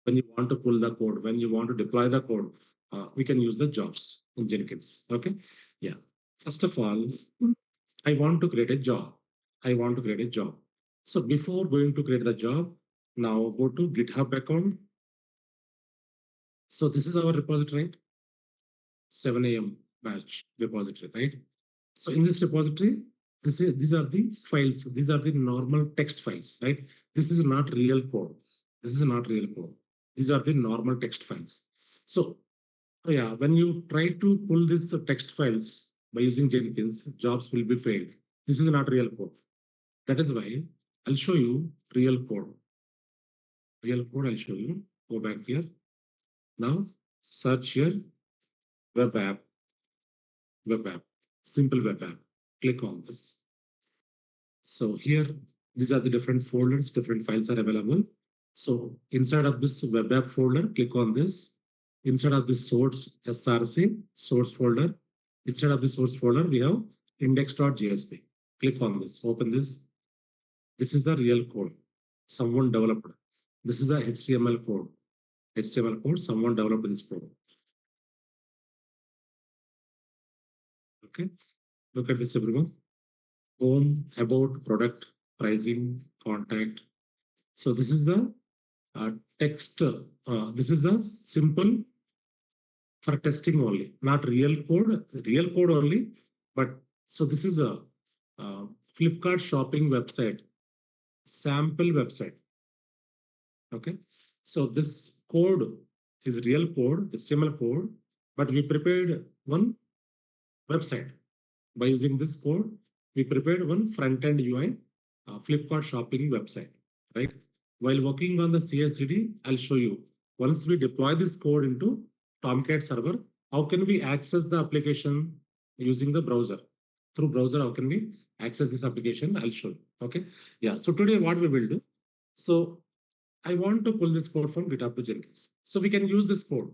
when you want to pull the code, when you want to deploy the code, we can use the jobs in Jenkins. Okay. Yeah. First of all, I want to create a job. I want to create a job. So before going to create the job, now go to GitHub account. So this is our repository, right? 7 a.m. batch repository, right? So in this repository, these are the files. These are the normal text files, right? This is not real code. This is not real code. These are the normal text files. So yeah, when you try to pull these text files by using Jenkins, jobs will be failed. This is not real code. That is why I'll show you real code. Real code I'll show you. Go back here. Now search here web app, web app, simple web app. Click on this. So here, these are the different folders, different files are available. So inside of this web app folder, click on this. Inside of this source src, source folder, inside of the source folder, we have index.jsp. Click on this, open this. This is the real code someone developed. This is the HTML code. HTML code, someone developed this code. Okay, look at this, everyone. Home, about, product, pricing, contact. So this is the text. This is the simple for testing only, not real code only. But so this is a Flipkart shopping website, sample website. Okay. So this code is real code, HTML code, but we prepared one website. By using this code, we prepared one front-end UI, Flipkart shopping website, right? While working on the CI/CD, I'll show you. Once we deploy this code into Tomcat server, how can we access the application using the browser? Through browser, how can we access this application? I'll show you. Okay. Yeah. So today, what we will do. So I want to pull this code from GitHub to Jenkins. So we can use this code.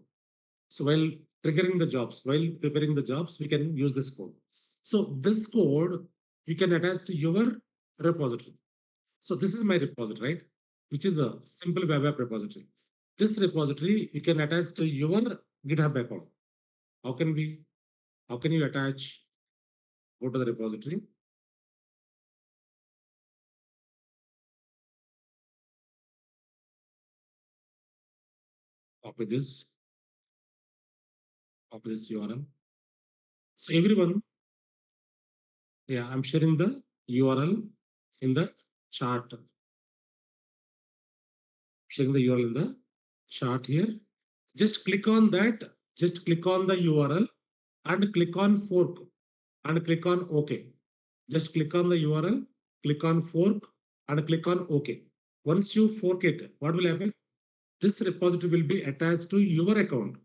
So while triggering the jobs, while preparing the jobs, we can use this code. So this code you can attach to your repository. So this is my repository, right? Which is a simple web app repository. This repository you can attach to your GitHub account. How can we? How can you attach? Go to the repository. Copy this. Copy this URL. So everyone, yeah, I'm sharing the URL in the chart. Sharing the URL in the chart here. Just click on that. Just click on the URL and click on fork and click on OK. Just click on the URL, click on fork and click on OK. Once you fork it, what will happen? This repository will be attached to your account.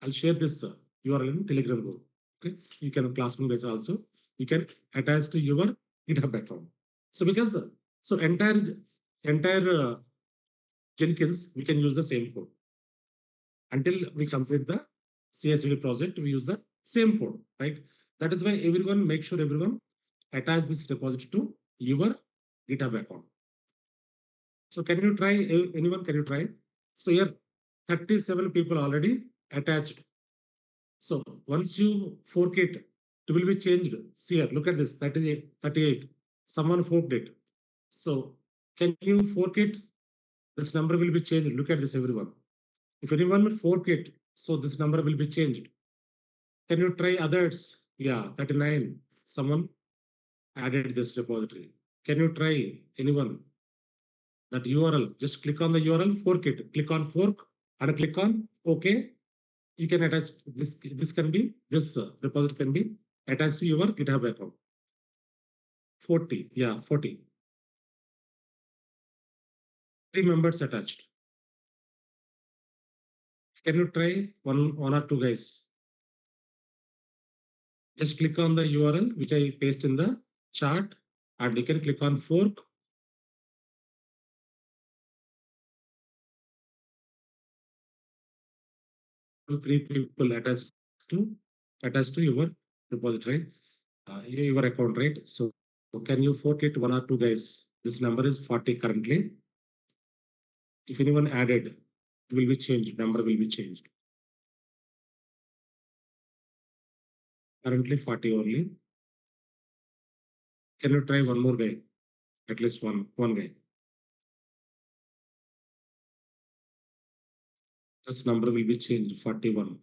I'll share this URL in Telegram group. Okay, you can classroom base also. You can attach to your GitHub account. So because so entire Jenkins, we can use the same code until we complete the CI/CD project. We use the same code, right? That is why everyone make sure everyone attach this repository to your GitHub account. So can you try? Anyone can you try? So here 37 people already attached. So once you fork it, it will be changed. See here, look at this 38, 38. Someone forked it. So can you fork it? This number will be changed. Look at this, everyone. If anyone fork it, so this number will be changed. Can you try others? Yeah, 39. Someone added this repository. Can you try anyone? That URL, just click on the URL, fork it. Click on fork and click on OK. You can attach this. This can be this repository can be attached to your GitHub account. 40, yeah, 40. 3 members attached. Can you try one or two guys? Just click on the URL which I paste in the chart, and you can click on fork. Three people attached to your repository, your account, right? So can you fork it one or two guys? This number is 40 currently. If anyone added, will be changed. Number will be changed. Currently 40 only. Can you try one more guy? At least one guy. This number will be changed. 41.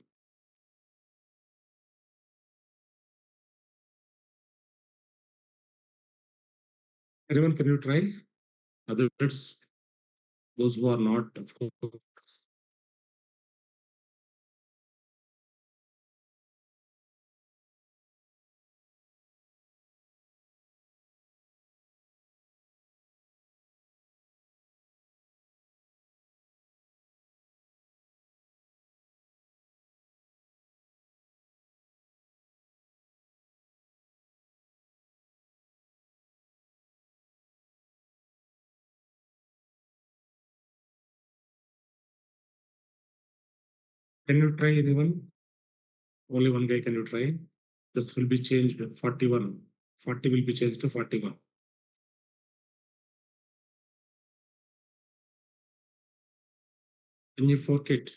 Anyone, can you try? Others, those who are not. Can you try anyone? Only one guy can you try? This will be changed 41. 40 will be changed to 41. Can you fork it?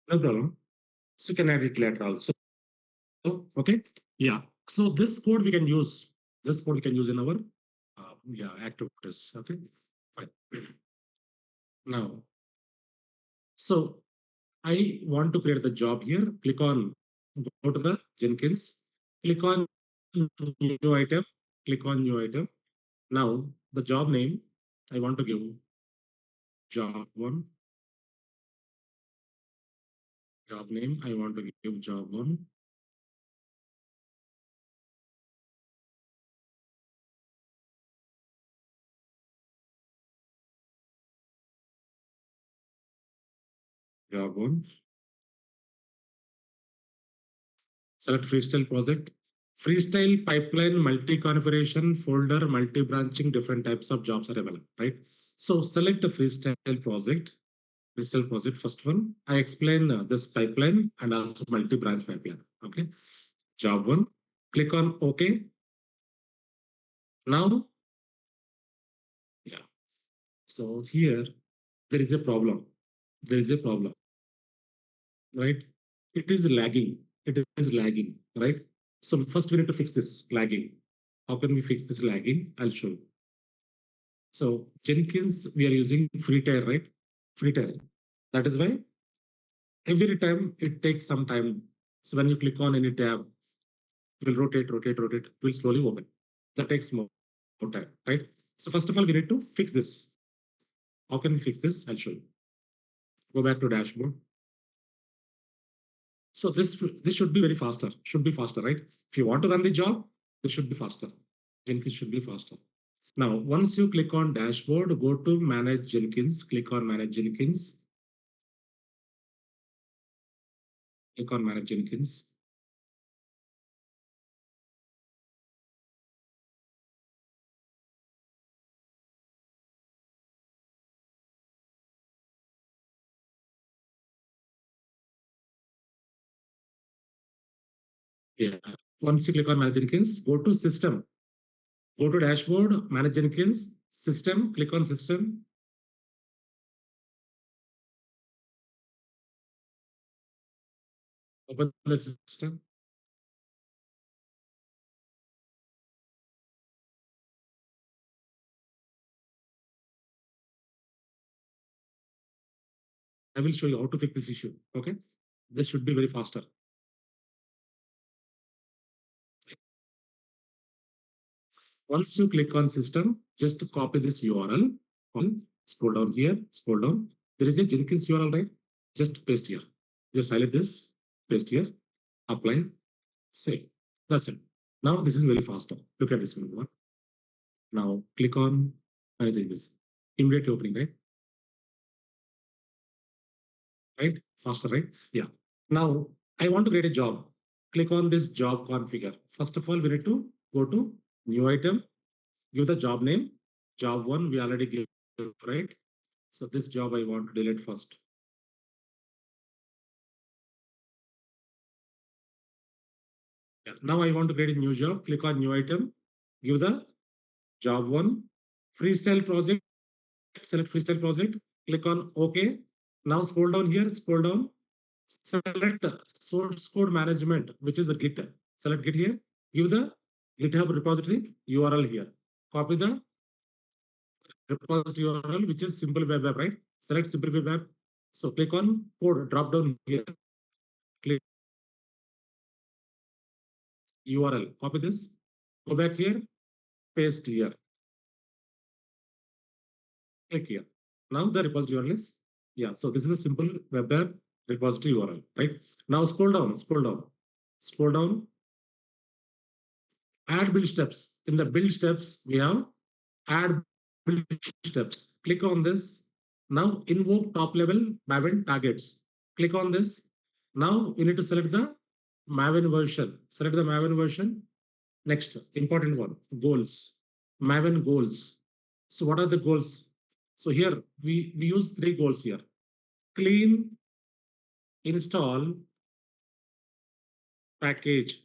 No problem. So you can add it later also. Okay. Yeah. So this code we can use. This code we can use in our activities. Okay. Fine. Now, so I want to create the job here. Click on, go to the Jenkins, click on new item, click on new item. Now the job name, I want to give job one, job name, I want to give job one, job one, select freestyle project, freestyle pipeline, multi-configuration, folder, multi-branching, different types of jobs are available, right? So select a freestyle project, first one. I explain this pipeline and also multi-branch pipeline, okay? Job one, click on OK. Now, yeah. So here there is a problem. There is a problem, right? It is lagging. It is lagging, right? So first we need to fix this lagging. How can we fix this lagging? I'll show you. So Jenkins, we are using free tier, right? Free tier. That is why every time it takes some time. So when you click on any tab, it will rotate, it will slowly open. That takes more time, right? So first of all, we need to fix this. How can we fix this? I'll show you. Go back to dashboard. So this should be very faster. Should be faster, right? If you want to run the job, this should be faster. Jenkins should be faster. Now, once you click on dashboard, go to manage Jenkins. Click on manage Jenkins. Click on manage Jenkins. Yeah. Once you click on manage Jenkins, go to system. Go to dashboard, manage Jenkins, system. Click on system. Open the system. I will show you how to fix this issue. Okay. This should be very faster. Once you click on system, just copy this URL. Scroll down here, scroll down. There is a Jenkins URL, right? Just paste here. Just highlight this, paste here, apply, save. That's it. Now this is very faster. Look at this one. Now click on manage this. Immediately opening, right? Right? Faster, right? Yeah. Now I want to create a job. Click on this job configure. First of all, we need to go to new item, give the job name. Job one, we already gave, right? So this job I want to delete first. Yeah. Now I want to create a new job. Click on new item. Give the job one, freestyle project, select freestyle project, click on OK. Now scroll down here, scroll down, select source code management, which is a Git. Select Git here, give the GitHub repository URL here. Copy the repository URL, which is simple web app, right? Select simple web app. So click on code, drop down here, click URL, copy this, go back here, paste here, click here. Now the repository URL is, yeah, so this is a simple web app repository URL, right? Now scroll down, scroll down, scroll down, add build steps. In the build steps, we have add build steps. Click on this. Now invoke top level Maven targets. Click on this. Now you need to select the Maven version. Select the Maven version. Next, important one, goals. Maven goals. So what are the goals? So here we use three goals here. Clean, install, package.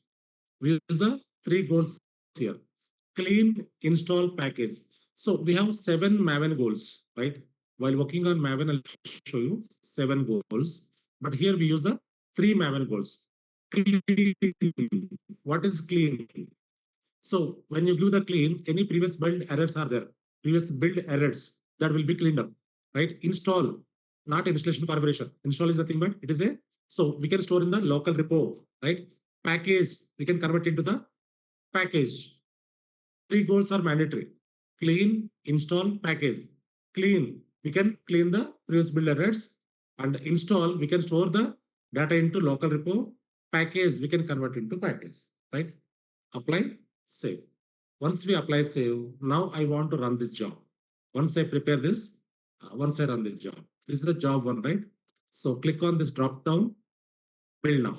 We use the three goals here. Clean, install, package. So we have 7 Maven goals, right? While working on Maven, I'll show you 7 goals. But here we use the 3 Maven goals. Clean. What is clean? So when you give the clean, any previous build errors are there. Previous build errors that will be cleaned up, right? Install, not installation configuration. Install is nothing but it is a, so we can store in the local repo, right? Package, we can convert into the package. Three goals are mandatory. Clean, install, package. Clean, we can clean the previous build errors, and install, we can store the data into local repo. Package, we can convert into package, right? Apply, save. Once we apply save, now I want to run this job. Once I prepare this, once I run this job, this is the job one, right? So click on this drop down, build now,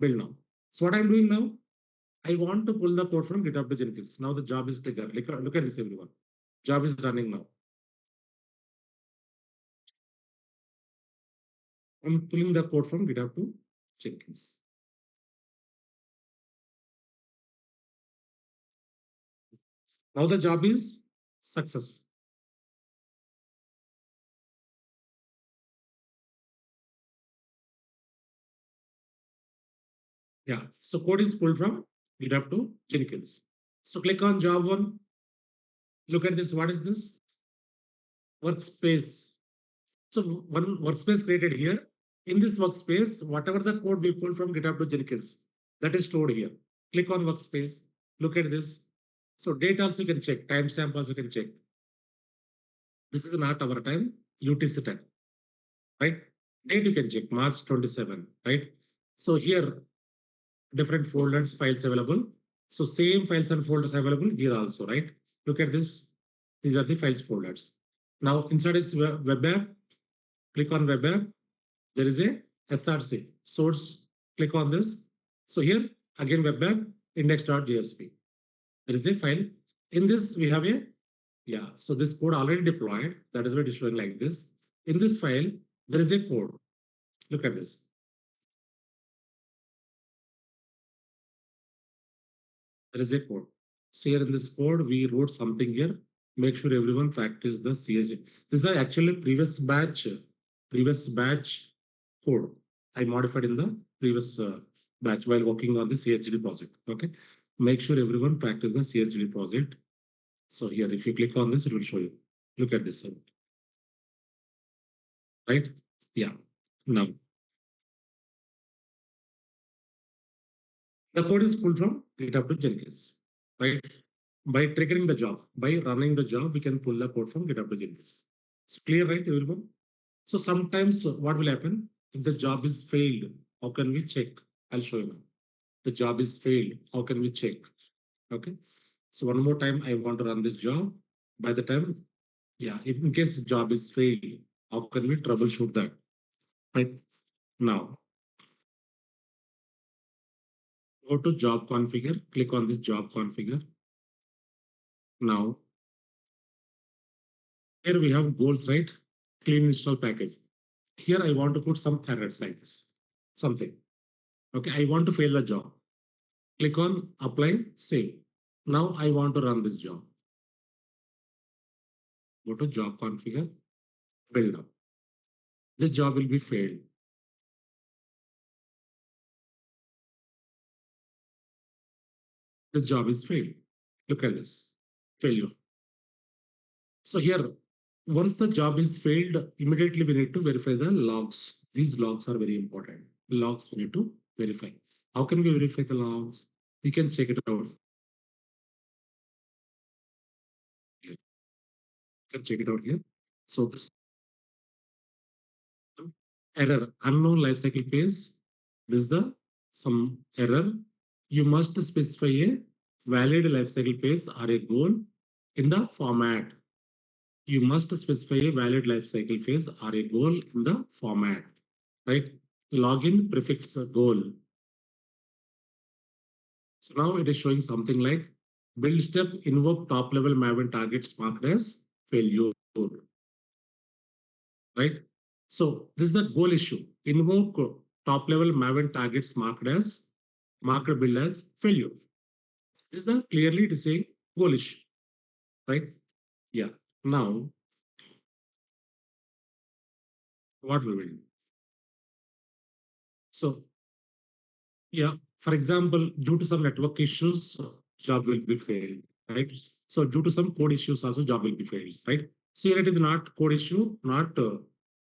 build now. So what I'm doing now, I want to pull the code from GitHub to Jenkins. Now the job is triggered. Look at this, everyone. Job is running now. I'm pulling the code from GitHub to Jenkins. Now the job is success. Yeah, so code is pulled from GitHub to Jenkins. So click on job one. Look at this. What is this? Workspace. So one workspace created here. In this workspace, whatever the code we pulled from GitHub to Jenkins, that is stored here. Click on workspace. Look at this. So date also you can check. Timestamp also you can check. This is not our time. UTC time, right? Date you can check. March 27, right? So here different folders, files available. So same files and folders available here also, right? Look at this. These are the files folders. Now inside is web app. Click on web app. There is a SRC source. Click on this. So here again web app index.jsp. There is a file. In this we have a, yeah. So this code already deployed. That is why it is showing like this. In this file there is a code. Look at this. There is a code. So here in this code, we wrote something here. Make sure everyone practice the CSG. This is the actually previous batch code I modified in the previous batch while working on the CSCD project. Okay. Make sure everyone practice the CSCD project. So here, if you click on this, it will show you. Look at this, right? Yeah. Now, the code is pulled from GitHub to Jenkins, right? By triggering the job, by running the job, we can pull the code from GitHub to Jenkins. It's clear, right, everyone? So sometimes what will happen if the job is failed? How can we check? I'll show you now. The job is failed. How can we check? Okay. So one more time, I want to run this job. By the time, yeah, if in case the job is failed, how can we troubleshoot that? Right now, go to job configure. Click on this job configure. Now, here we have goals, right? Clean install package. Here I want to put some errors like this, something. Okay, I want to fail the job. Click on apply, save. Now I want to run this job. Go to job configure, build up. This job will be failed. This job is failed. Look at this, failure. So here, once the job is failed, immediately we need to verify the logs. These logs are very important. Logs we need to verify. How can we verify the logs? We can check it out. You can check it out here. So this error, unknown lifecycle phase. This is the some error. You must specify a valid lifecycle phase or a goal in the format. You must specify a valid lifecycle phase or a goal in the format, right? Login prefix goal. So now it is showing something like build step invoke top level Maven targets marked as failure, right? So this is the goal issue. Invoke top level Maven targets marked build as failure. This is the clearly it is saying goal issue, right? Yeah. Now what we will do? So yeah, for example, due to some network issues, job will be failed, right? So due to some code issues, also job will be failed, right? So here it is not code issue, not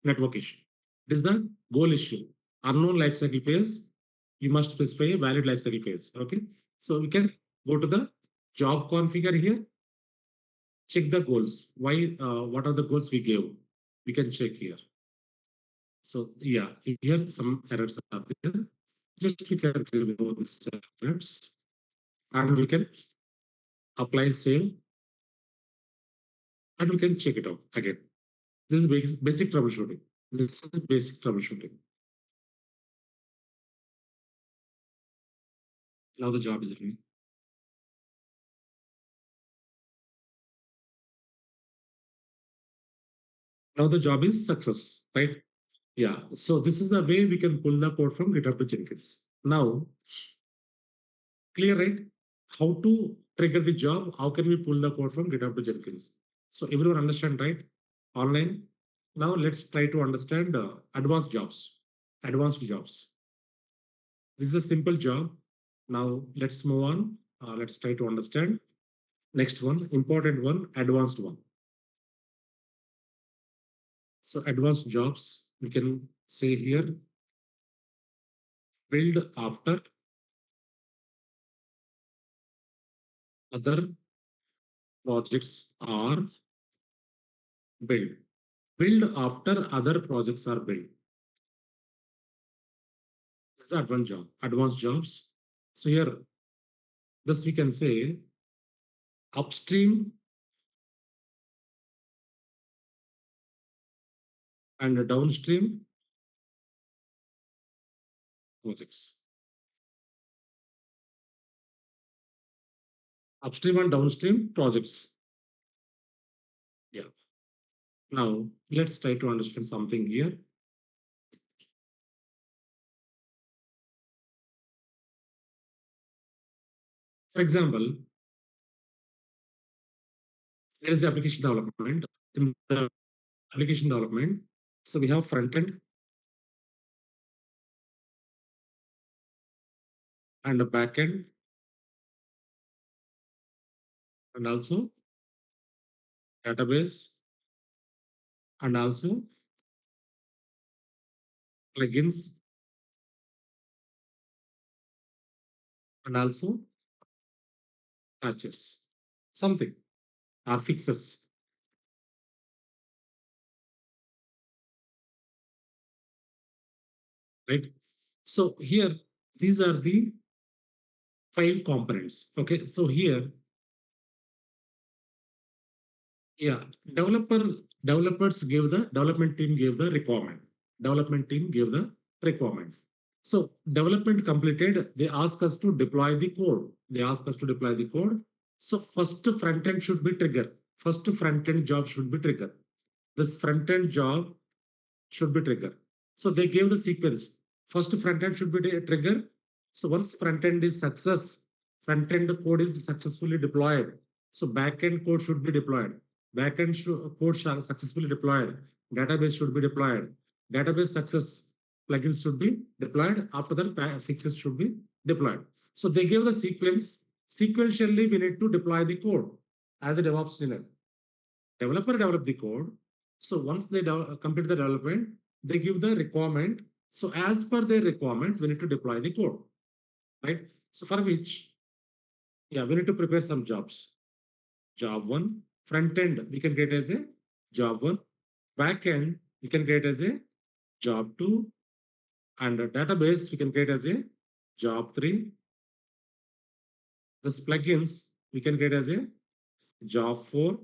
network issue. It is the goal issue. Unknown lifecycle phase. You must specify a valid lifecycle phase. Okay. So we can go to the job configure here. Check the goals. Why? What are the goals we gave? We can check here. So yeah, here some errors are there. Just we can remove these errors and we can apply save and we can check it out again. This is basic troubleshooting. This is basic troubleshooting. Now the job is running. Now the job is success, right? Yeah. So this is the way we can pull the code from GitHub to Jenkins. Now, clear, right? How to trigger the job? How can we pull the code from GitHub to Jenkins? So everyone understand, right? Online. Now let's try to understand advanced jobs. Advanced jobs. This is a simple job. Now let's move on. Let's try to understand. Next one, important one, advanced one. So advanced jobs, we can say here, build after other projects are built. Build after other projects are built. This is advanced job, advanced jobs. So here, this we can say upstream and downstream projects. Upstream and downstream projects. Yeah. Now let's try to understand something here. For example, there is application development. In the application development, so we have front end and a back end, and also database, and also plugins, and also patches, something or fixes, right? So here, these are the 5 components. Okay, so here, yeah, developers gave the development team gave the requirement. Development team gave the requirement. So development completed, they ask us to deploy the code. They ask us to deploy the code. So first front end should be trigger. First front end job should be trigger. This front end job should be trigger. So they gave the sequence. First front end should be trigger. So once front end is success, front end code is successfully deployed. So back end code should be deployed. Backend code shall successfully deployed. Database should be deployed. Database success plugins should be deployed. After that, fixes should be deployed. So they give the sequence. Sequentially, we need to deploy the code as a DevOps engineer. Developer develop the code. So once they complete the development, they give the requirement. So as per their requirement, we need to deploy the code, right? So for which, yeah, we need to prepare some jobs. Job one, front end, we can get as a job one. Back end, we can get as a job two. And a database, we can get as a job three. This plugins, we can get as a job four.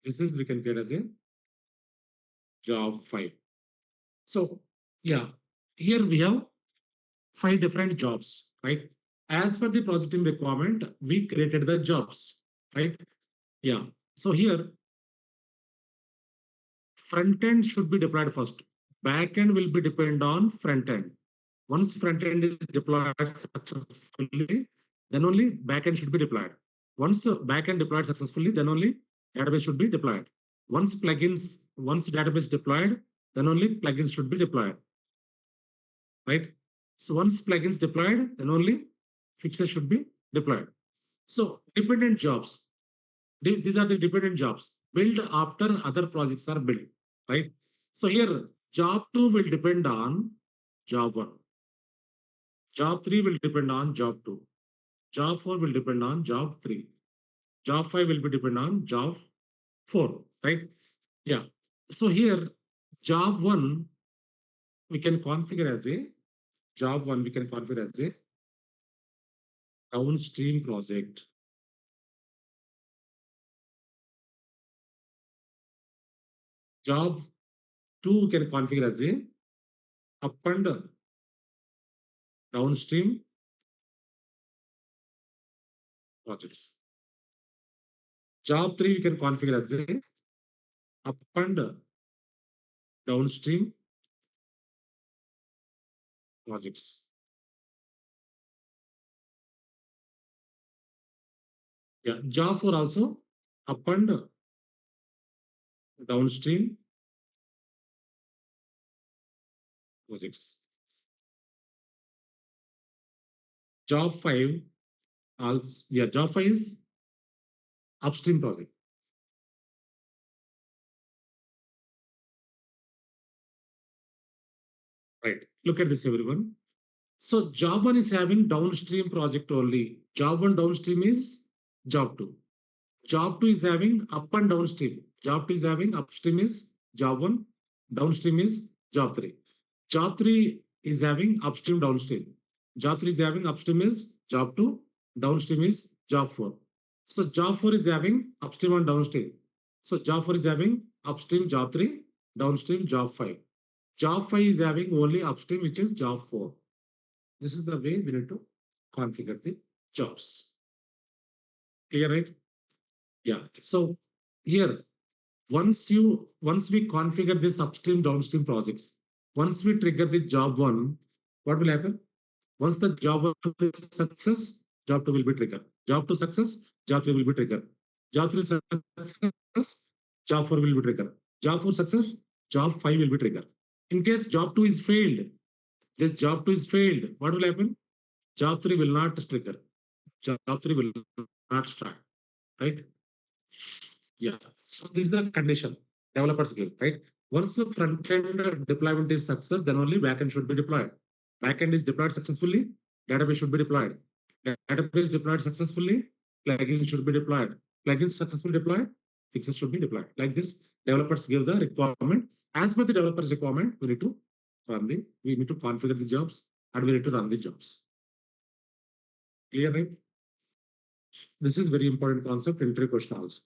This is we can get as a job five. So yeah, here we have 5 different jobs, right? As per the project team requirement, we created the jobs, right? Yeah. So here, front end should be deployed first. Back end will be depend on front end. Once front end is deployed successfully, then only back end should be deployed. Once back end deployed successfully, then only database should be deployed. Once database deployed, then only plugins should be deployed, right? So once plugins deployed, then only fixes should be deployed. So dependent jobs, these are the dependent jobs built after other projects are built, right? So here, job two will depend on job one. Job three will depend on job two. Job four will depend on job three. Job five will be depend on job four, right? Yeah. So here, job one we can configure as a job one we can configure as a downstream project. Job two we can configure as a up and downstream projects. Job three we can configure as a up and downstream projects. Yeah, job four also up and downstream projects. Job five also, yeah, job five is upstream project. Right. Look at this, everyone. So job one is having downstream project only. Job one downstream is job two. Job two is having up and downstream. Job two is having upstream is job one, downstream is job three. Job three is having upstream, downstream. Job three is having upstream is job two, downstream is job four. So job four is having upstream and downstream. So job four is having upstream job three, downstream job five. Job five is having only upstream, which is job four. This is the way we need to configure the jobs. Clear, right? Yeah. So here, once we configure this upstream downstream projects, once we trigger the job one, what will happen? Once the job one is success, job two will be triggered. Job two success, job three will be triggered. Job three success, job four will be triggered. Job four success, job five will be triggered. In case job two is failed, this job two is failed, what will happen? Job three will not trigger. Job three will not start, right? Yeah. So this is the condition developers give, right? Once the front end deployment is success, then only backend should be deployed. Backend is deployed successfully, database should be deployed. Database deployed successfully, plugins should be deployed. Plugins successfully deployed, fixes should be deployed. Like this, developers give the requirement. As per the developer's requirement, we need to configure the jobs and we need to run the jobs. Clear, right? This is very important concept, entry question also.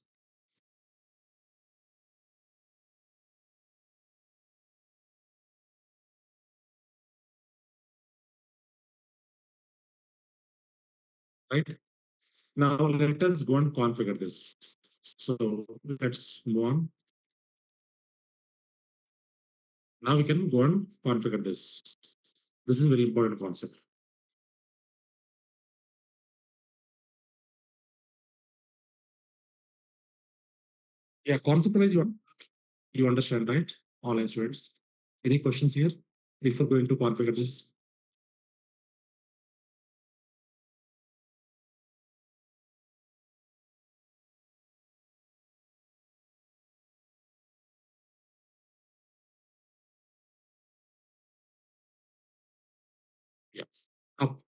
Right? Now let us go and configure this. So let's move on. Now we can go and configure this. This is very important concept. Yeah, concept wise, you understand, right? Online students. Any questions here before going to configure this? Yeah. Up,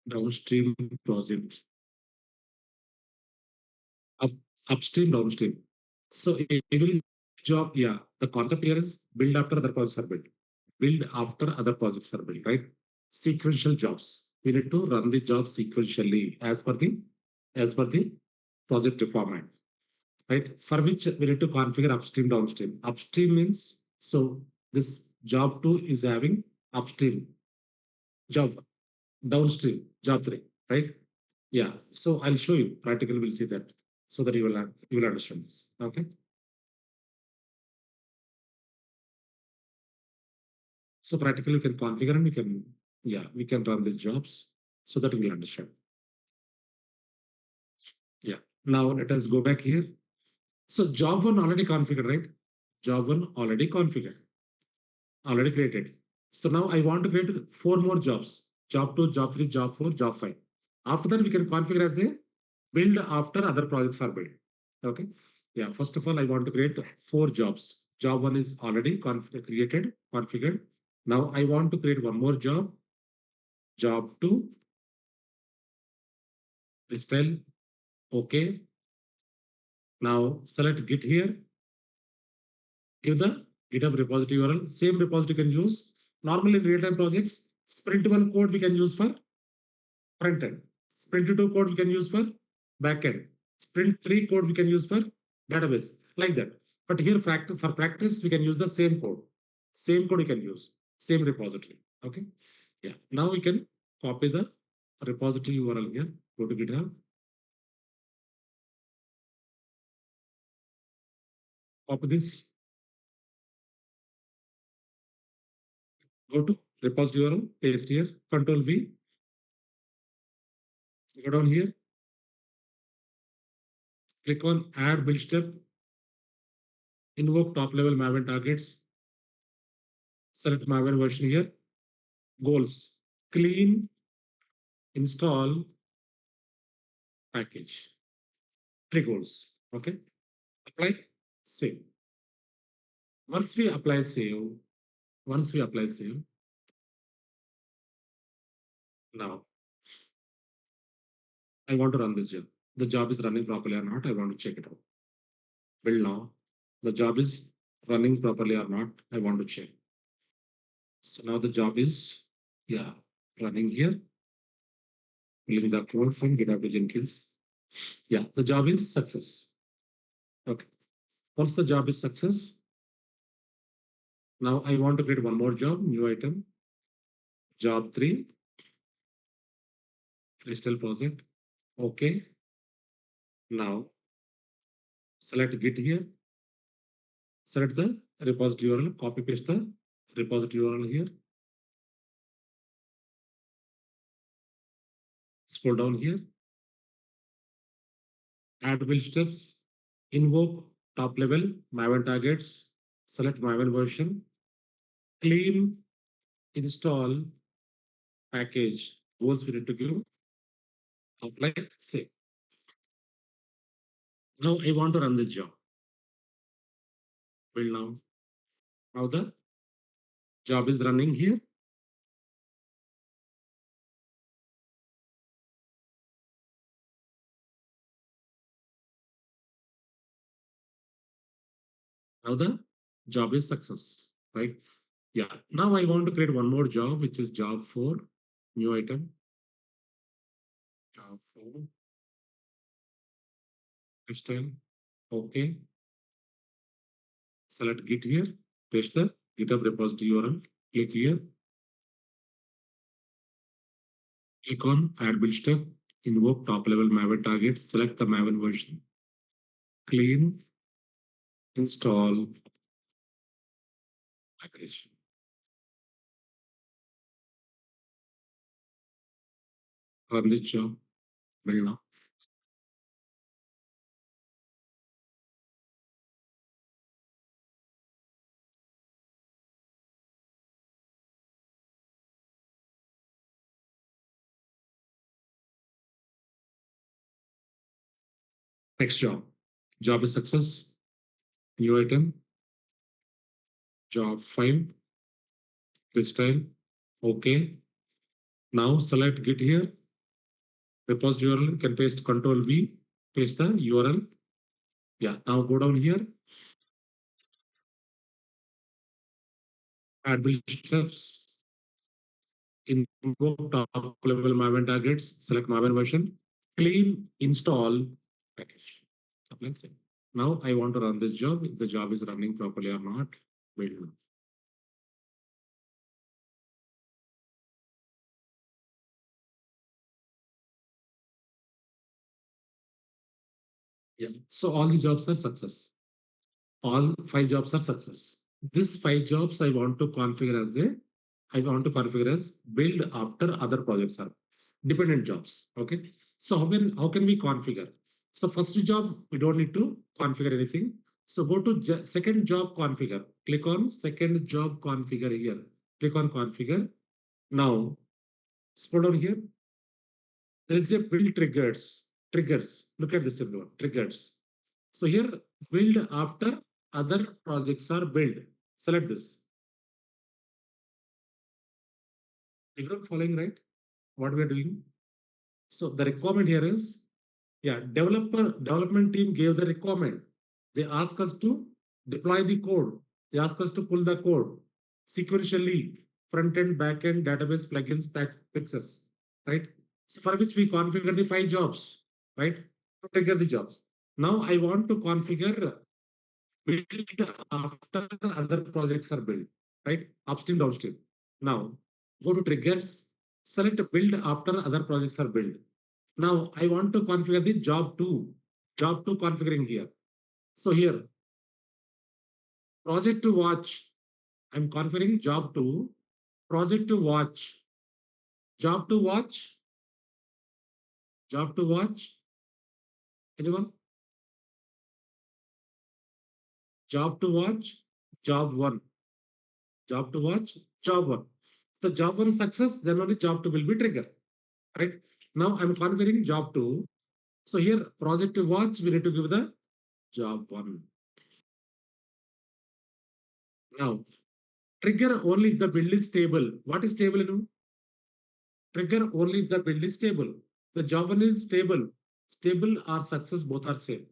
downstream project, up, upstream, downstream. So every job, yeah, the concept here is build after other projects are built. Build after other projects are built, right? Sequential jobs. We need to run the job sequentially as per the project requirement, right? For which we need to configure upstream, downstream. Upstream means so this job two is having upstream job, downstream job three, right? Yeah. So I'll show you practically. We'll see that so that you will understand this. Okay. So practically, we can configure and we can run these jobs so that we will understand. Yeah. Now let us go back here. So job one already configured, right? Job one already configured, already created. So now I want to create four more jobs: job two, job three, job four, job five. After that, we can configure as a build after other projects are built. Okay. Yeah. First of all, I want to create four jobs. Job one is already created, configured. Now I want to create one more job, job two, style. Okay. Now select Git here, give the GitHub repository URL. Same repository you can use. Normally in real-time projects, sprint one code we can use for front end. Sprint two code we can use for back end. Sprint three code we can use for database, like that. But here for practice, we can use the same code. Same code you can use, same repository. Okay. Yeah. Now we can copy the repository URL here. Go to GitHub, copy this, go to repository URL, paste here, Control V, go down here, click on add build step, invoke top level Maven targets, select Maven version here, goals, clean, install, package, three goals. Okay. Apply, save. Once we apply save, once we apply save, now I want to run this job. The job is running properly or not. I want to check it out. Build now. The job is running properly or not. I want to check. So now the job is, yeah, running here. Filling the code from GitHub to Jenkins. Yeah, the job is success. Okay. Once the job is success, now I want to create one more job, new item, job three, crystal project. Okay. Now select Git here, select the repository URL, copy paste the repository URL here, scroll down here, add build steps, invoke top level Maven targets, select Maven version, clean, install, package, goals we need to give, apply, save. Now I want to run this job. Build now. Now the job is running here. Now the job is success, right? Yeah. Now I want to create one more job, which is job four, new item, job four, lifestyle. Okay. Select Git here, paste the GitHub repository URL, click here, click on add build step, invoke top level Maven target, select the Maven version, clean, install, package. Run this job, build now. Next job. Job is success. New item. Job 5. This time. Okay. Now select git here. Repository URL. You can paste Control V. Paste the URL. Yeah. Now go down here. Add build steps. Invoke top level Maven targets. Select Maven version. Clean install package. Apply save. Now I want to run this job. If the job is running properly or not. Build now. Yeah. So all the jobs are success. All 5 jobs are success. This 5 jobs I want to configure as build after other projects are dependent jobs. Okay. So how can we configure? So first job, we don't need to configure anything. So go to second job configure. Click on second job configure here. Click on configure. Now scroll down here. There is a build triggers. Triggers. Look at this everyone. Triggers. So here, build after other projects are built. Select this. Everyone following right? What we are doing? So the requirement here is, yeah, development team gave the requirement. They ask us to deploy the code. They ask us to pull the code sequentially, front end, back end, database, plugins, fixes, right? So for which we configure the 5 jobs, right? To trigger the jobs. Now I want to configure build after other projects are built, right? Upstream, downstream. Now, go to triggers, select build after other projects are built. Now, I want to configure the job 2 configuring here. So here, project to watch, I'm configuring job 2, project to watch, job to watch, job to watch. Anyone? Job to watch, job 1, job to watch, job 1. The job 1 success, then only job 2 will be triggered. Right? Now I'm configuring job 2. So here, project to watch, we need to give the job 1. Now, trigger only if the build is stable. What is stable? You know? Trigger only if the build is stable. The job 1 is stable. Stable or success, both are same.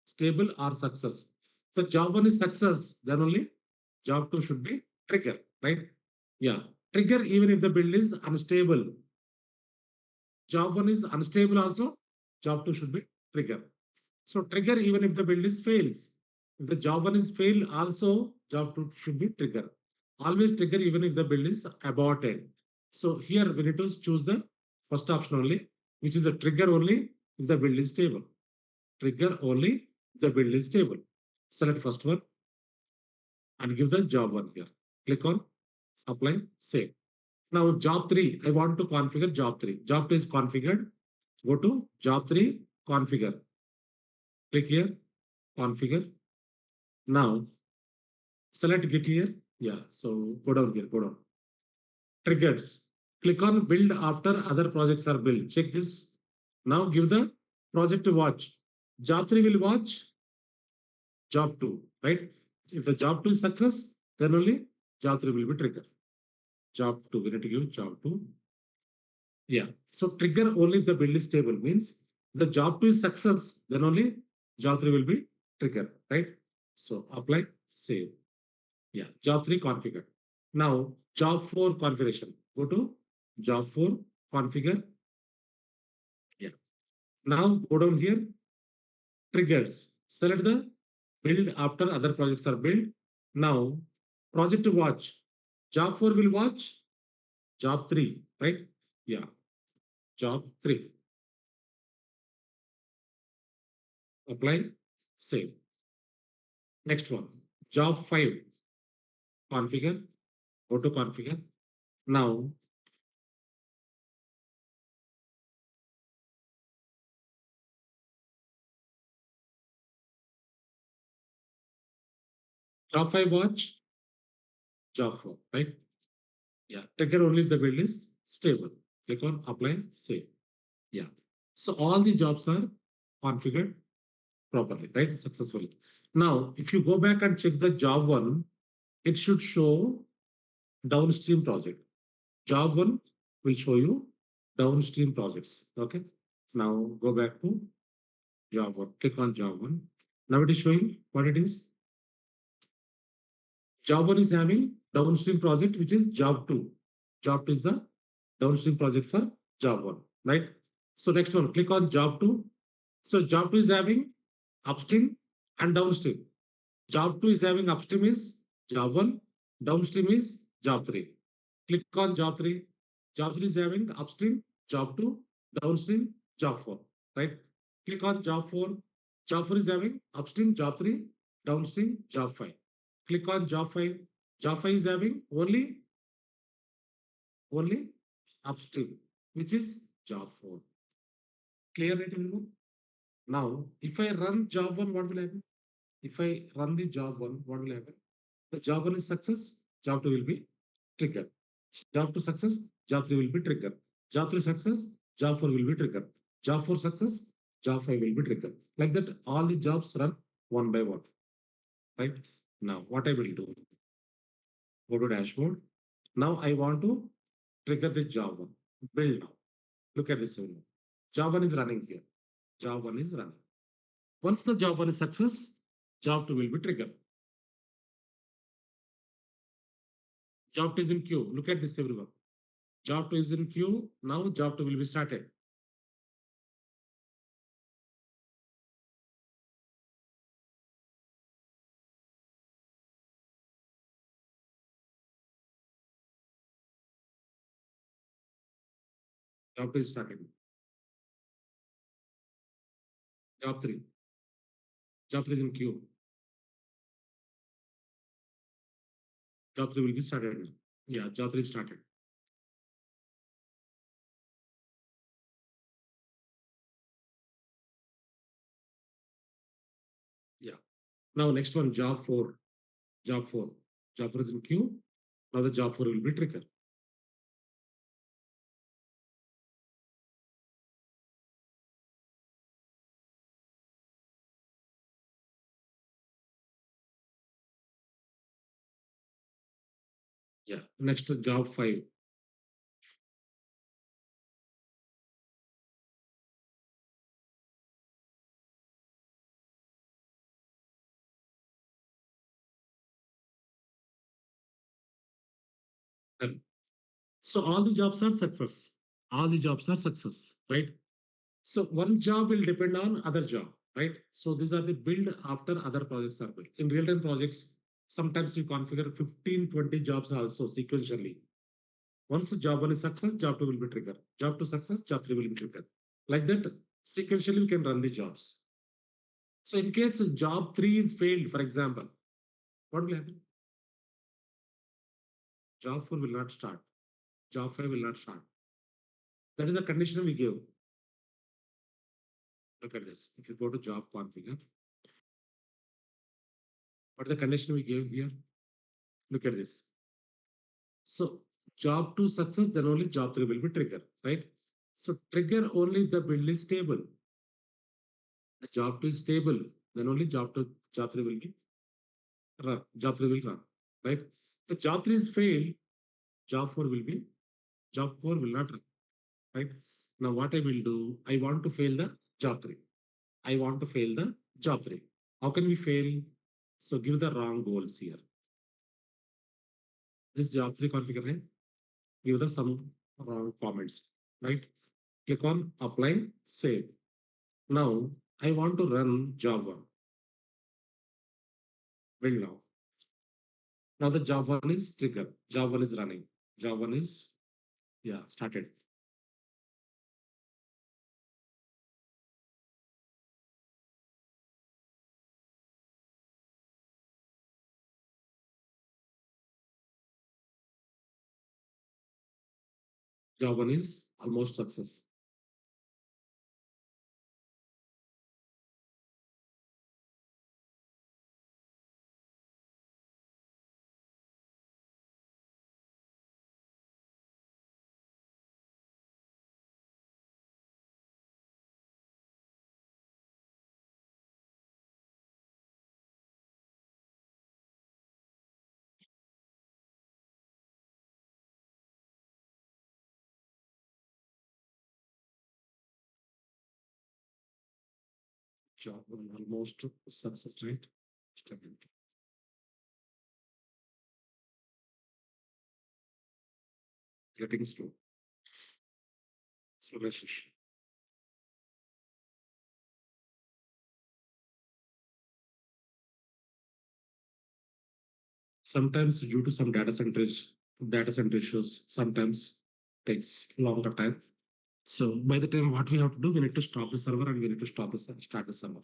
Stable or success. The job 1 is success, then only job 2 should be trigger, right? Yeah. Trigger even if the build is unstable. Job 1 is unstable also, job 2 should be trigger. So trigger even if the build is fails. If the job 1 is fail, also job 2 should be trigger. Always trigger even if the build is aborted. So here we need to choose the first option only, which is a trigger only if the build is stable. Trigger only if the build is stable. Select first one and give the job 1 here. Click on apply, save. Now job 3, I want to configure job 3. Job 2 is configured. Go to job 3, configure. Click here, configure. Now select git here. Yeah, so go down here, go down. Triggers. Click on build after other projects are built. Check this. Now give the project to watch. Job 3 will watch job 2, right? If the job 2 is success, then only job 3 will be triggered. Job 2, we need to give job 2. Yeah. So trigger only if the build is stable means the job 2 is success, then only job 3 will be triggered, right? So apply, save. Yeah, job 3 configured. Now, job 4 configuration. Go to job 4 configure. Yeah. Now go down here, triggers. Select the build after other projects are built. Now, project to watch. Job 4 will watch job 3, right? Yeah, job 3. Apply, save. Next one, job 5 configure. Go to configure. Now, job 5 watch job 4, right? Yeah, trigger only if the build is stable. Click on apply, save. Yeah. So all the jobs are configured. properly, right? Successfully. Now, if you go back and check the job one, it should show downstream project. Job one will show you downstream projects. Okay. Now go back to job one. Click on job one. Now it is showing what it is. Job one is having downstream project, which is job two. Job two is the downstream project for job one, right? So next one, click on job two. So job two is having upstream and downstream. Job two is having upstream is job one, downstream is job three. Click on job three. Job three is having upstream, job two, downstream, job four, right? Click on job four. Job four is having upstream, job three, downstream, job five. Click on job five. Job five is having only upstream, which is job four. Clear it, everyone? Now, if I run job one, what will happen? If I run the job one, what will happen? The job one is success, job two will be triggered. Job two success, job three will be triggered. Job three success, job four will be triggered. Job four success, job five will be triggered. Like that, all the jobs run one by one. Right? Now, what I will do, go to dashboard. Now I want to trigger the job one. Build now. Look at this window. Job one is running here. Job one is running. Once the job one is success, job two will be triggered. Job two is in queue. Look at this, everyone. Job two is in queue. Now job two will be started. Job two is started. Job three. Job three is in queue. Job three will be started now. Yeah, job three started. Yeah. Now next one, job four. Job four. Job four is in queue. Now the job four will be triggered. Yeah. Next job five. Done. So all the jobs are success. All the jobs are success, right? So one job will depend on other job, right? So these are the build after other projects are built. In real-time projects, sometimes you configure 15, 20 jobs also sequentially. Once job one is success, job two will be triggered. Job two success, job three will be triggered. Like that, sequentially we can run the jobs. So in case job three is failed, for example, what will happen? Job four will not start. Job five will not start. That is the condition we give. Look at this. If you go to job configure, what is the condition we gave here? Look at this. So job two success, then only job three will be triggered, right? So trigger only the build is stable. The job two is stable, then only job three will be run. Job three will run, right? The job three is failed, job four will be, job four will not run, right? Now what I will do, I want to fail the job three. I want to fail the job three. How can we fail? So give the wrong goals here. This job three configure, give the some wrong comments, right? Click on apply, save. Now I want to run job one. Build now. Now the job one is triggered. Job one is running. Job one is, yeah, started. Job one is almost success. Job almost success rate. Stability. Getting slow. Slow session. Sometimes due to some data center issues, sometimes takes longer time. So by the time what we have to do, we need to stop the server and we need to start the server.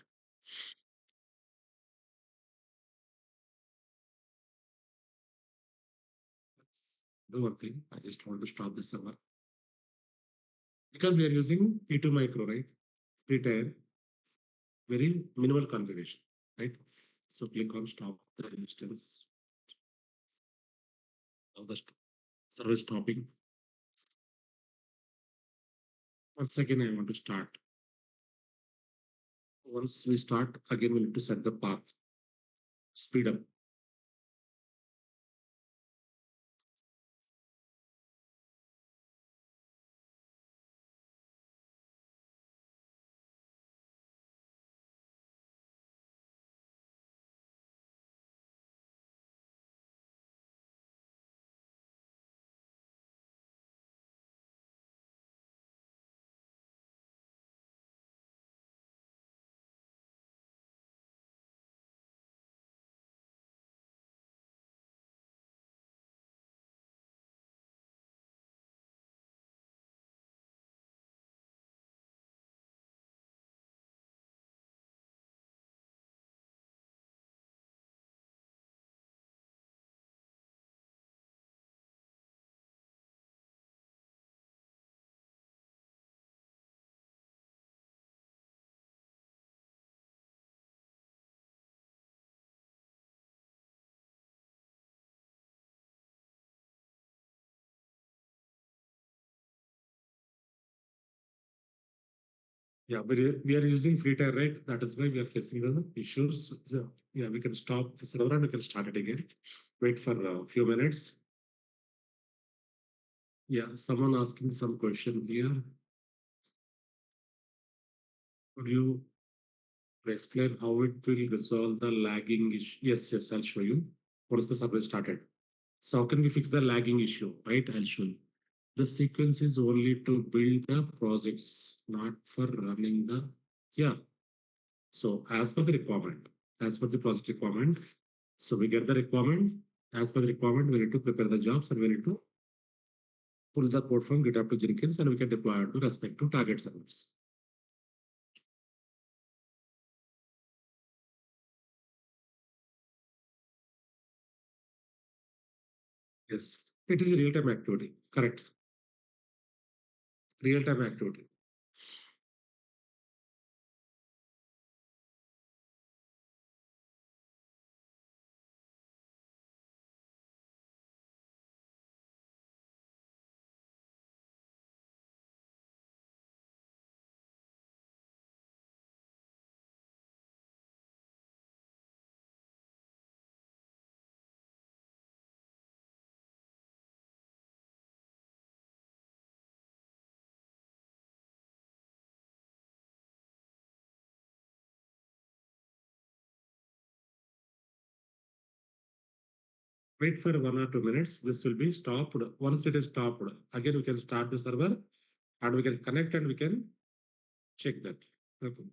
Do one thing. I just want to stop the server because we are using P2 micro, right? Pre-tier, very minimal configuration, right? So click on stop the instance of the server stopping. Once again, I want to start. Once we start, again, we need to set the path, speed up. Yeah, but we are using free tier, right? That is why we are facing the issues. So, yeah, we can stop the server and we can start it again. Wait for a few minutes. Yeah, someone asking some question here. Could you explain how it will resolve the lagging issue? Yes, yes, I'll show you. Once the server started. So how can we fix the lagging issue, right? I'll show you. The sequence is only to build the projects, not for running the, yeah. So as per the requirement, as per the project requirement, so we get the requirement. As per the requirement, we need to prepare the jobs and we need to pull the code from GitHub to Jenkins and we can deploy it to respective target servers. Yes, it is a real-time activity. Correct. Real-time activity. Wait for 1 or 2 minutes. This will be stopped. Once it is stopped, again we can start the server and we can connect and we can check that. Okay.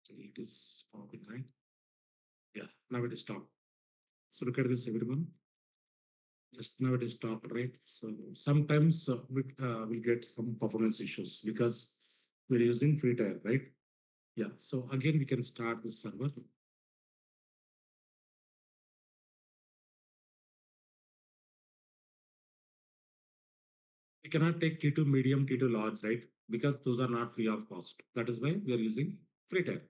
It is popping, right? Yeah, now it is stopped. So look at this, everyone. Just now it is stopped, right? So sometimes we get some performance issues because we're using free tier, right? Yeah. So again, we can start the server. We cannot take T2 medium, T2 large, right? Because those are not free of cost. That is why we are using free tier,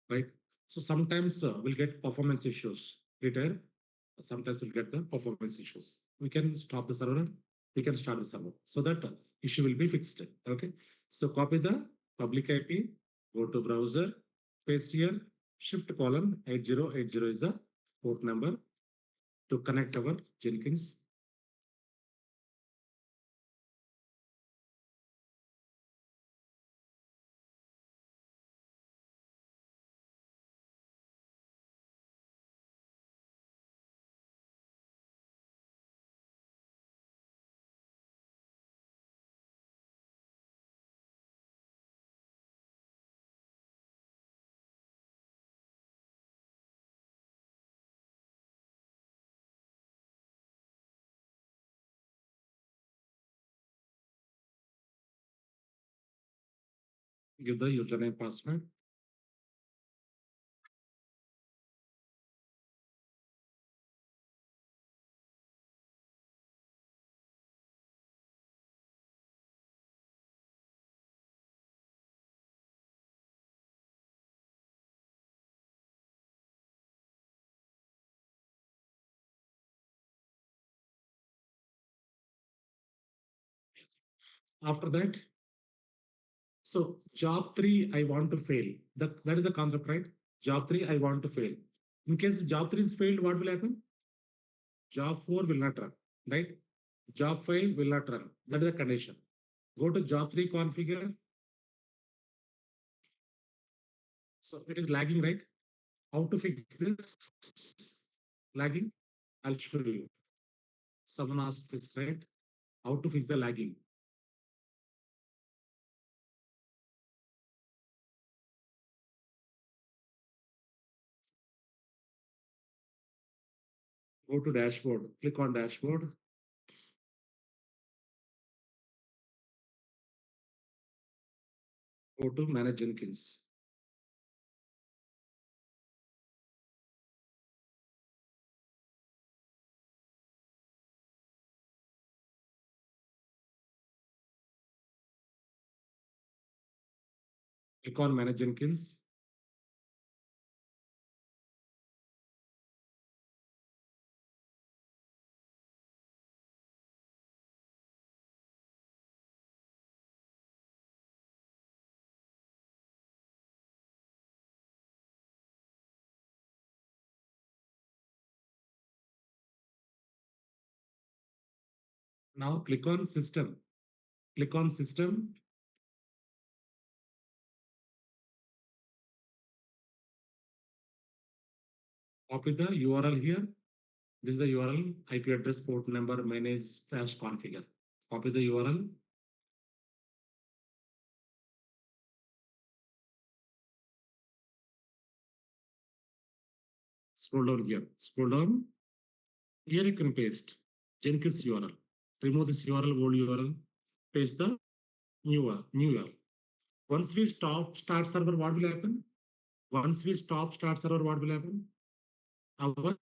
right? So sometimes we'll get performance issues. Free tier, sometimes we'll get the performance issues. We can stop the server. We can start the server so that issue will be fixed. Okay. So copy the public IP, go to browser, paste here, shift colon 8080 is the port number to connect our Jenkins. Give the username password. After that, so job three, I want to fail. That is the concept, right? Job three, I want to fail. In case job three is failed, what will happen? Job four will not run, right? Job five will not run. That is the condition. Go to job three configure. So it is lagging, right? How to fix this? Lagging? I'll show you. Someone asked this, right? How to fix the lagging? Go to dashboard. Click on dashboard. Go to manage Jenkins. Click on manage Jenkins. Now click on system. Click on system. Copy the URL here. This is the URL, IP address, port number, manage slash configure. Copy the URL. Scroll down here. Scroll down. Here you can paste Jenkins URL. Remove this URL, old URL. Paste the new URL. Once we stop start server, what will happen? Once we stop start server, what will happen? Our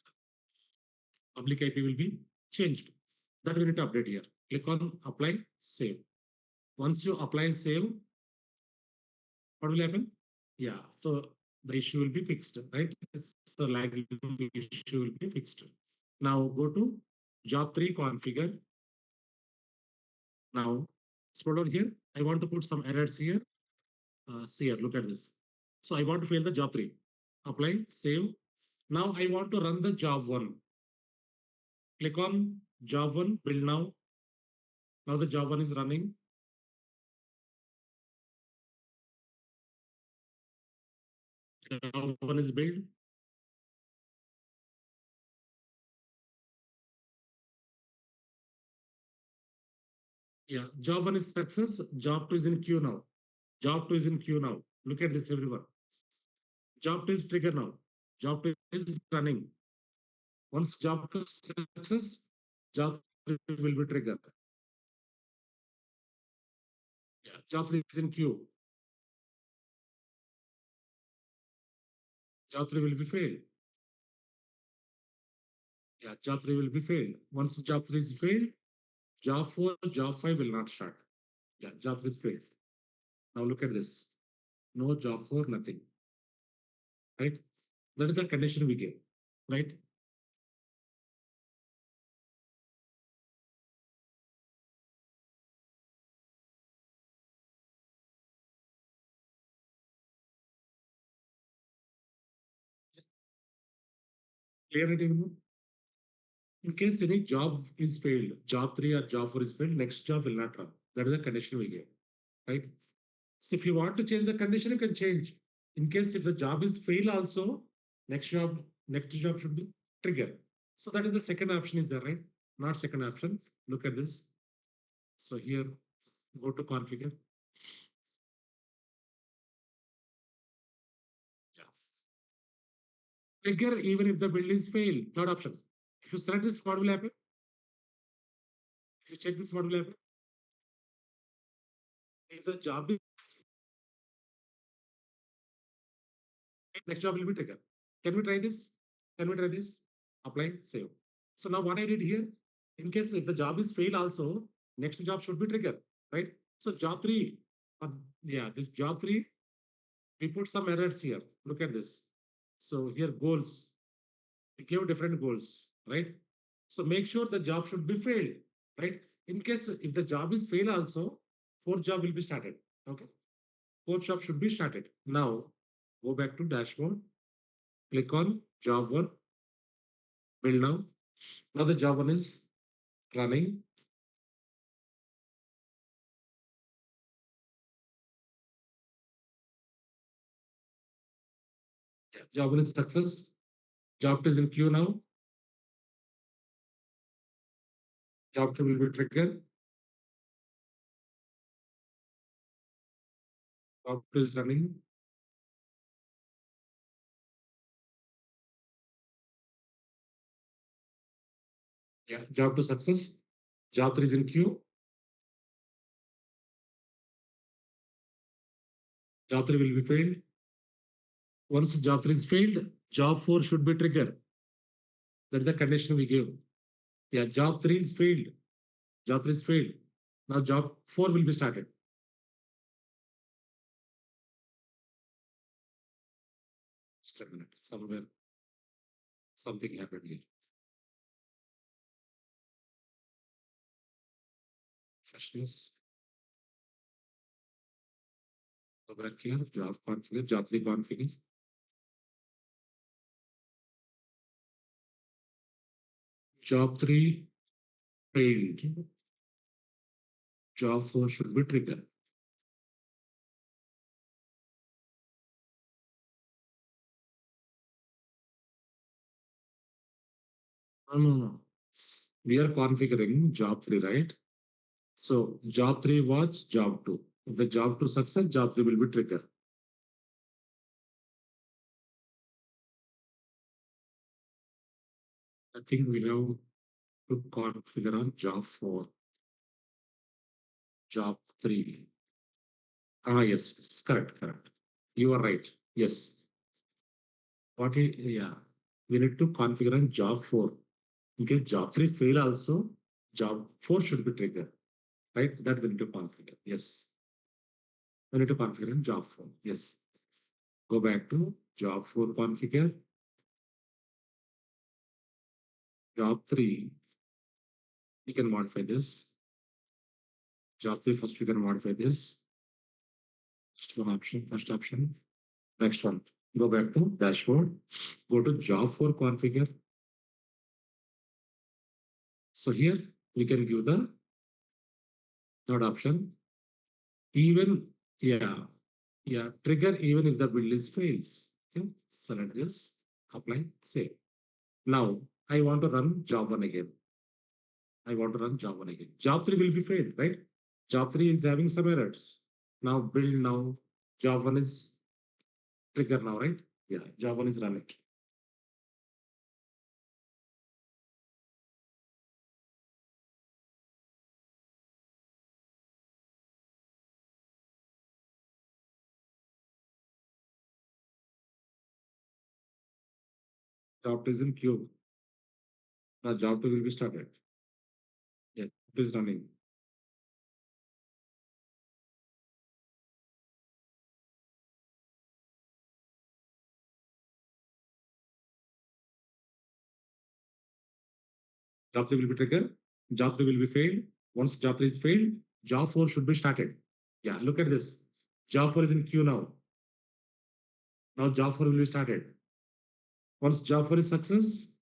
public IP will be changed. That we need to update here. Click on apply, save. Once you apply, save, what will happen? Yeah, so the issue will be fixed, right? So lagging issue will be fixed. Now go to job three configure. Now scroll down here. I want to put some errors here. See here, look at this. So I want to fail the job three. Apply, save. Now I want to run the job one. Click on job one, build now. Now the job one is running. Job one is built. Yeah, job one is success. Job two is in queue now. Job two is in queue now. Look at this, everyone. Job 2 is trigger now. Job 2 is running. Once job 2 success, job 3 will be triggered. Yeah. Job 3 is in queue. Job 3 will be failed. Yeah, job 3 will be failed. Once job 3 is failed, job 4, job 5 will not start. Yeah, job 3 is failed. Now look at this. No job 4, nothing. Right? That is the condition we gave. Right? Clear it, even? In case any job is failed, job 3 or job 4 is failed, next job will not run. That is the condition we gave. Right? So if you want to change the condition, you can change. In case if the job is fail also, next job should be trigger. So that is the second option is there, right? Not second option. Look at this. So here, go to configure. Yeah. Trigger even if the build is fail. Third option. If you select this, what will happen? If you check this, what will happen? If the job is next job will be trigger. Can we try this? Can we try this? Apply, save. So now what I did here, in case if the job is fail also, next job should be trigger, right? So job 3, yeah, this job 3, we put some errors here. Look at this. So here goals, we give different goals, right? So make sure the job should be failed, right? In case if the job is fail also, fourth job will be started, okay? Fourth job should be started. Now, go back to dashboard, click on job 1, build now. Now the job 1 is running. Yeah. Job 1 is success. Job 2 is in queue now. Job 2 will be triggered. Job 2 is running. Yeah. Job 2 success. Job 3 is in queue. Job 3 will be failed. Once job 3 is failed, job 4 should be triggered. That is the condition we give. Yeah, job 3 is failed. Job 3 is failed. Now job 4 will be started. Just a minute. Somewhere something happened here. Freshness. Go back here. Job configure. Job 3 configure. Job 3 failed. Job 4 should be triggered. No, no, no. We are configuring job 3, right? So job 3 was job 2. If the job 2 success, job 3 will be triggered. I think we have to configure on job 4, job 3. Ah, yes, correct, correct. You are right. Yes. Yeah. We need to configure on job 4. In case job 3 fail also, job 4 should be triggered, right? That we need to configure. Yes. We need to configure on job 4. Yes. Go back to job 4 configure. Job 3, you can modify this. Job 3, first you can modify this. First option. Next one. Go back to dashboard. Go to job 4 configure. So here we can give the third option. Even, yeah, yeah, trigger even if the build is fails. Okay, select this, apply, save. Now I want to run job 1 again. I want to run job 1 again. Job 3 will be failed, right? Job 3 is having some errors. Now build now. Job 1 is trigger now, right? Yeah, job one is running. Job two is in queue. Now job two will be started. Yeah, it is running. Job three will be triggered. Job three will be failed. Once job three is failed, job four should be started. Yeah, look at this. Job four is in queue now. Now job four will be started. Once job four is success,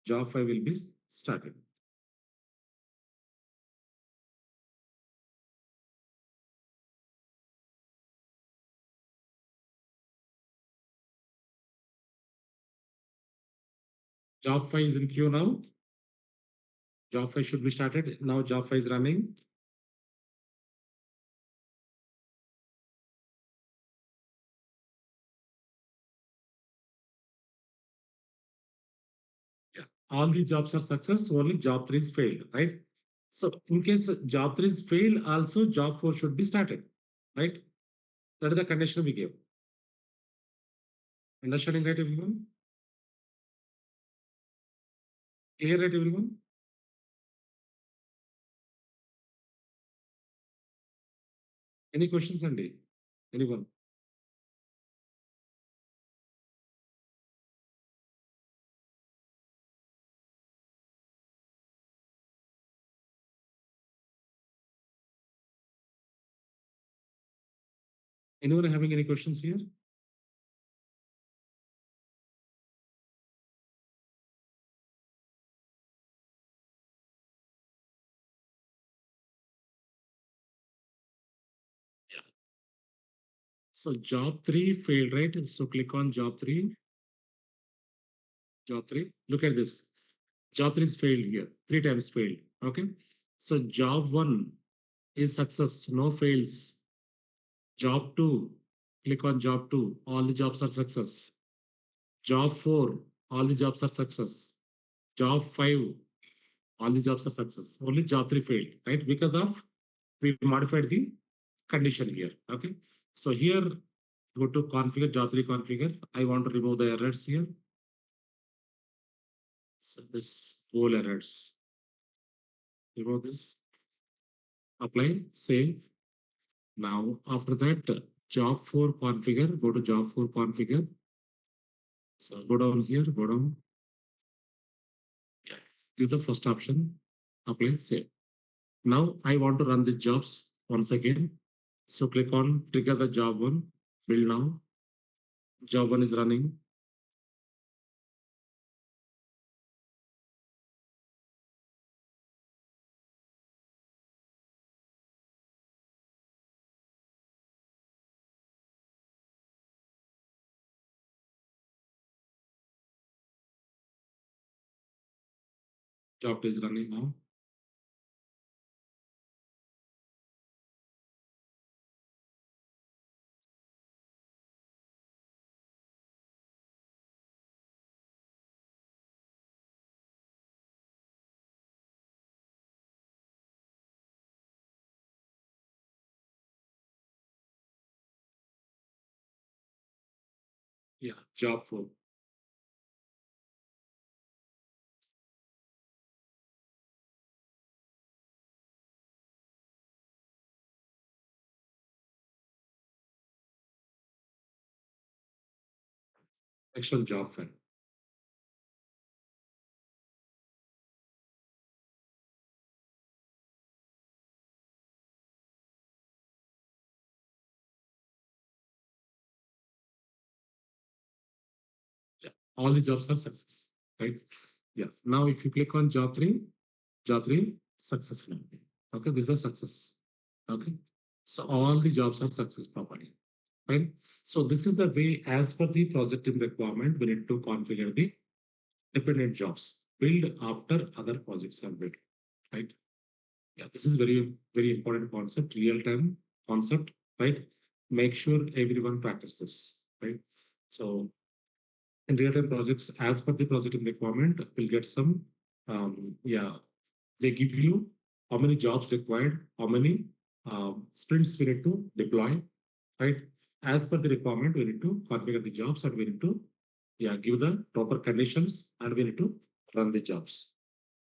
job five will be started. Job five is in queue now. Job five should be started. Now job five is running. Yeah. All the jobs are success, only job three is failed, right? So in case job three is failed, also job four should be started, right? That is the condition we gave. Understanding right, everyone? Clear, right, everyone? Any questions, Andy? Anyone? Anyone having any questions here? Yeah. So job three failed, right? So click on job three. Job three. Look at this. Job three is failed here. Three times failed. Okay. So job one is success. No fails. Job two. Click on job two. All the jobs are success. Job four. All the jobs are success. Job five. All the jobs are success. Only job three failed, right? Because of we modified the condition here. Okay. So here, go to configure, job three configure. I want to remove the errors here. So this whole errors. Remove this. Apply, save. Now, after that, job 4 configure. Go to job 4 configure. So go down here, go down. Yeah. Give the first option. Apply, save. Now I want to run the jobs once again. So click on trigger the job one. Build now. Job one is running. Job is running now. Yeah, job 4. Actual job file. Yeah, all the jobs are success, right? Yeah. Now, if you click on job three successful. Okay, this is a success. Okay, so all the jobs are success properly. Right. So this is the way, as per the project team requirement, we need to configure the dependent jobs build after other projects are built. Right. Yeah, this is very important concept, real time concept. Right. Make sure everyone practice this. Right. So in real-time projects, as per the project requirement, we'll get some, yeah, they give you how many jobs required, how many sprints we need to deploy, right? As per the requirement, we need to configure the jobs and we need to, yeah, give the proper conditions and we need to run the jobs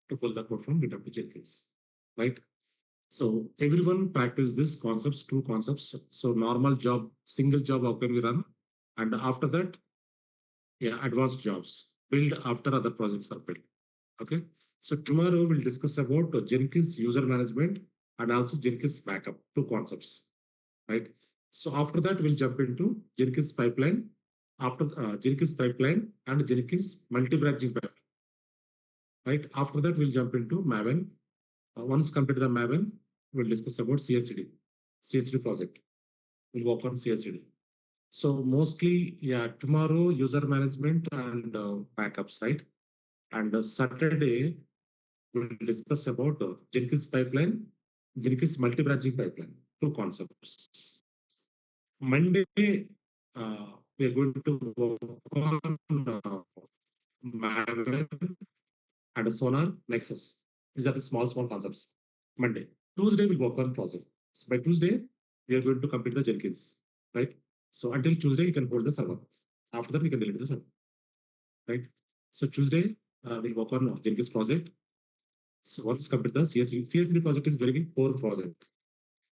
to pull the code from GitHub to Jenkins, right? So everyone practice this concepts, two concepts. So normal job, single job, how can we run? And after that, yeah, advanced jobs build after other projects are built. Okay. So tomorrow we'll discuss about Jenkins user management and also Jenkins backup, two concepts, right? So after that, we'll jump into Jenkins pipeline, after Jenkins pipeline and Jenkins multi-branching pipeline, right? After that, we'll jump into Maven. Once completed the Maven, we'll discuss about CSCD, CSCD project. We'll work on CSCD. So mostly, yeah, tomorrow user management and backups, right? And Saturday, we'll discuss about Jenkins pipeline, Jenkins multi-branching pipeline, two concepts. Monday, we are going to work on Maven and Sonar Nexus. These are the small concepts. Monday. Tuesday, we'll work on project. So by Tuesday, we are going to complete the Jenkins, right? So until Tuesday, you can hold the server. After that, we can delete the server, right? So Tuesday, we'll work on Jenkins project. So once complete the CSV project is very core project,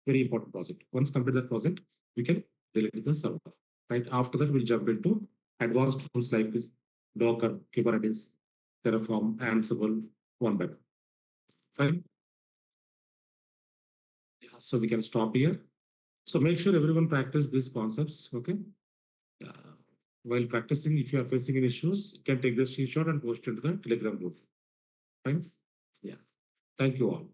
very important project. Once complete that project, we can delete the server, right? After that, we'll jump into advanced tools like Docker, Kubernetes, Terraform, Ansible, one by one. Fine. Yeah, so we can stop here. So make sure everyone practice these concepts, okay? Uh, while practicing, if you are facing any issues, you can take the screenshot and post it to the Telegram group. Fine? Yeah. Thank you all.